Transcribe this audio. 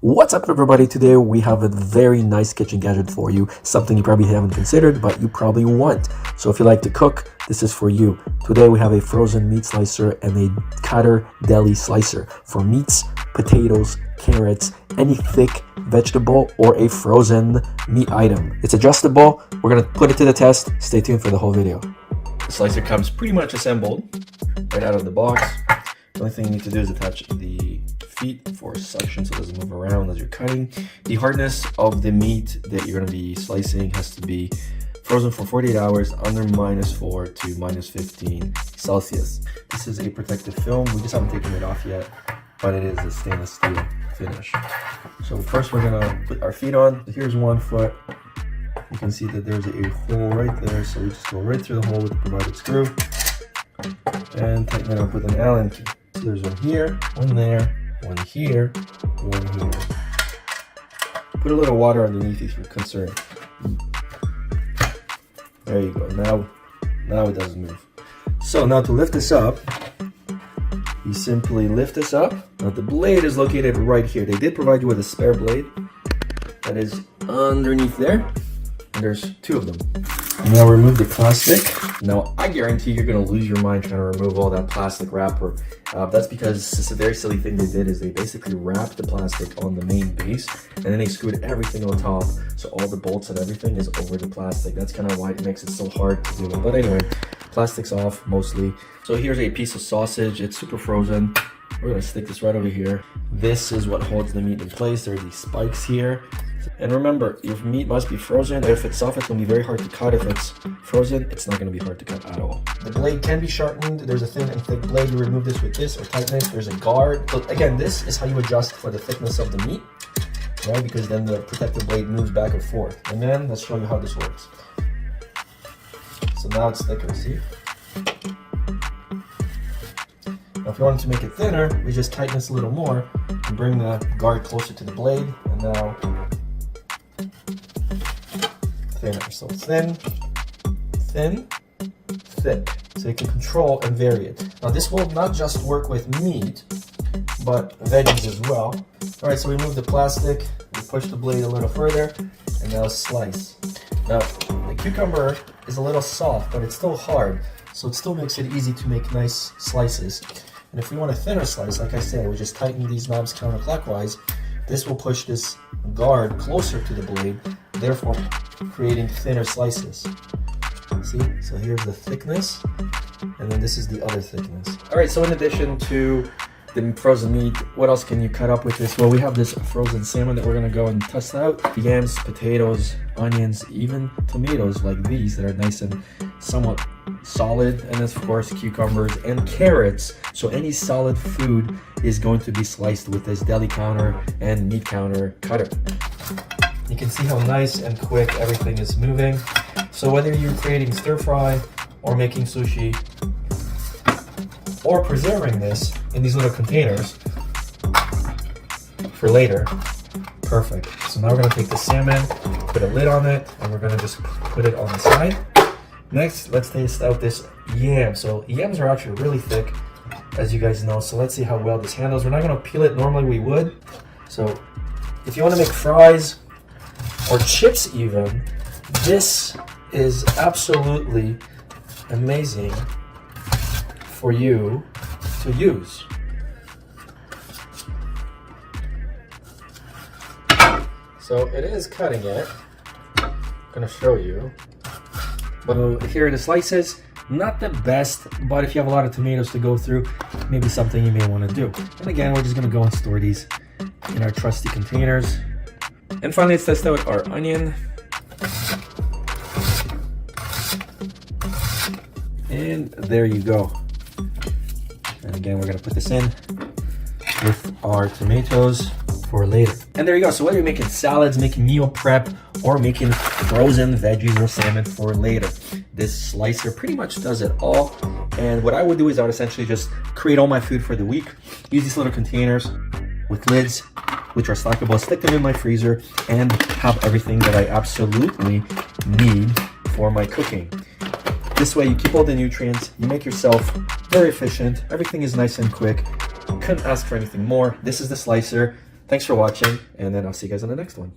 What's up, everybody? Today we have a very nice kitchen gadget for you, something you probably haven't considered but you probably want. So if you like to cook, this is for you. Today we have a frozen meat slicer and a cutter deli slicer for meats, potatoes, carrots, any thick vegetable or a frozen meat item. It's adjustable. We're gonna put it to the test. Stay tuned for the whole video. The slicer comes pretty much assembled right out of the box. The only thing you need to do is attach the feet for suction so it doesn't move around as you're cutting. The hardness of the meat that you're going to be slicing has to be frozen for 48 hours under -4 to -15 Celsius. This is a protective film. We just haven't taken it off yet, but it is a stainless steel finish. So first we're going to put our feet on. Here's one foot. You can see that there's a hole right there, so we just go right through the hole with the provided screw and tighten it up with an Allen key. So there's one here, one there, one here, one here. Put a little water underneath if you're concerned. There you go. Now it doesn't move. So now to lift this up, you simply lift this up. Now the blade is located right here. They did provide you with a spare blade that is underneath there. And there's two of them. Now remove the plastic. Now I guarantee you're gonna lose your mind trying to remove all that plastic wrapper. That's because it's a very silly thing they did is they basically wrapped the plastic on the main base and then they screwed everything on top. So all the bolts and everything is over the plastic. That's kind of why it makes it so hard to do it. But anyway, plastic's off mostly. So here's a piece of sausage. It's super frozen. We're gonna stick this right over here. This is what holds the meat in place. There are these spikes here. And remember, your meat must be frozen. If it's soft, it's going to be very hard to cut. If it's frozen, it's not going to be hard to cut at all. The blade can be sharpened. There's a thin and thick blade. You remove this with this or tighten it. There's a guard. So again, this is how you adjust for the thickness of the meat, right? Because then the protective blade moves back and forth. And then let's show you how this works. So now it's thicker, see? Now if you wanted to make it thinner, we just tighten this a little more and bring the guard closer to the blade. And now thinner. So thin, thin, thick. So you can control and vary it. Now this will not just work with meat, but veggies as well. All right, so we remove the plastic, we push the blade a little further, and now slice. Now the cucumber is a little soft, but it's still hard, so it still makes it easy to make nice slices. And if we want a thinner slice, like I said, we just tighten these knobs counterclockwise. This will push this guard closer to the blade, therefore creating thinner slices. See? So here's the thickness, and then this is the other thickness. All right, so in addition to the frozen meat, what else can you cut up with this? Well, we have this frozen salmon that we're gonna go and test out. Yams, potatoes, onions, even tomatoes like these that are nice and somewhat solid, and of course cucumbers and carrots. So any solid food is going to be sliced with this deli counter and meat counter cutter. You can see how nice and quick everything is moving. So whether you're creating stir fry or making sushi or preserving this in these little containers for later, perfect. So now we're gonna take the salmon, put a lid on it, and we're gonna just put it on the side. Next, let's taste out this yam. So yams are actually really thick, as you guys know. So let's see how well this handles. We're not gonna peel it, normally we would. So if you wanna make fries or chips even, this is absolutely amazing for you to use. So it is cutting it. I'm gonna show you. But here are the slices. Not the best, but if you have a lot of tomatoes to go through, maybe something you may want to do. And again, we're just gonna go and store these in our trusty containers. And finally, let's test out our onion. And there you go. And again, we're gonna put this in with our tomatoes for later. And there you go. So whether you're making salads, making meal prep, or making frozen veggies or salmon for later, this slicer pretty much does it all. And what I would do is I would essentially just create all my food for the week, use these little containers with lids, which are stackable, stick them in my freezer, and have everything that I absolutely need for my cooking. This way you keep all the nutrients, you make yourself very efficient, everything is nice and quick. Couldn't ask for anything more. This is the slicer. thanks for watching, and then I'll see you guys on the next one.